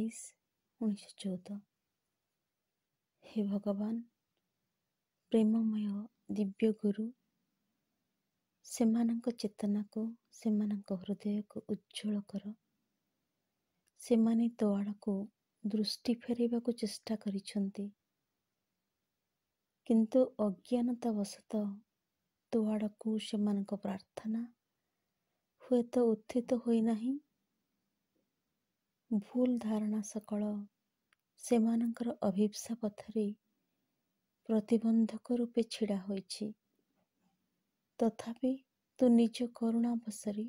28/1914। हे भगवान, प्रेममय दिव्य गुरु, सेमानंक चेतनाको सेमानंक हृदयको उज्ज्वल कर। सेमाने तो आड़को दृष्टि फेरैबाकु चेष्टा करिछन्ति, किंतु अज्ञानतावशतः तो आड़को सेमानंक प्रार्थना हुएत उत्थित होई नाही। भूल धारणा सकल सेमानंकर अभिप्सा पथरे प्रतिबंधक रूपे छिड़ा होइछि। तथापि तू निज करुणावशरे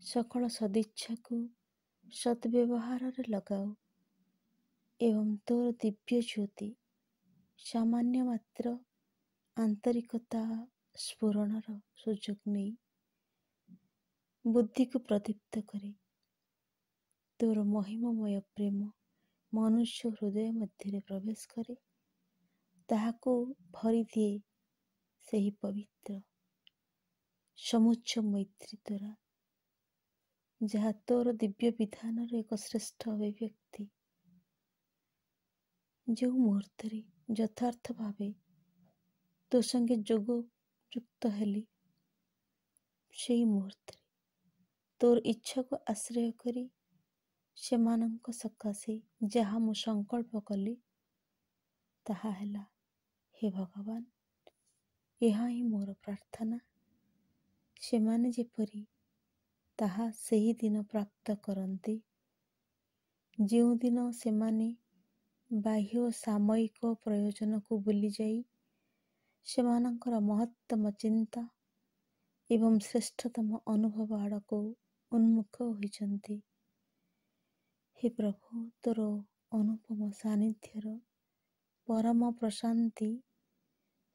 सकल सदिच्छा को सद्व्यवहार लगाओ एवं तोर दिव्य ज्योति सामान्य मात्र आंतरिकता स्फुरणर सुजोग नहीं बुद्धि को प्रदीप्त करे। तोर महिममय प्रेम मनुष्य हृदय मध्य प्रवेश करे, ताहाको भरी दिए सही पवित्र समुच्च मैत्री द्वारा, जहा तोर दिव्य विधानर एक श्रेष्ठ अभिव्यक्ति। जो मुहूर्त यथार्थ भावे तो संगे जोग युक्त हेली, से मुहूर्त तोर इच्छा को आश्रय करी सेमानंक सकाशे जहा मु संकल्प कली ताहा हेला। हे भगवान, यह ही मोर प्रार्थना। सेमाने जेपरी ताहा सही दिन प्राप्त करन्ति, जो दिन सेमाने बाह्य सामयिक प्रयोजन को भूली जाई सेमानंकर महत्तम चिंता एवं श्रेष्ठतम अनुभव आड़को उन्मुख होइछन्ति। हे प्रभु, तोर अनुपम सानिध्यर परम प्रशांति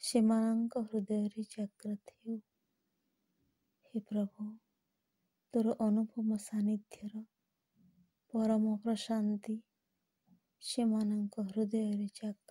सेमानंक हृदय जाग्रत हो। हे प्रभु, तोर अनुपम सानिध्यर परम प्रशांति सेमानंक हृदय जाग्रत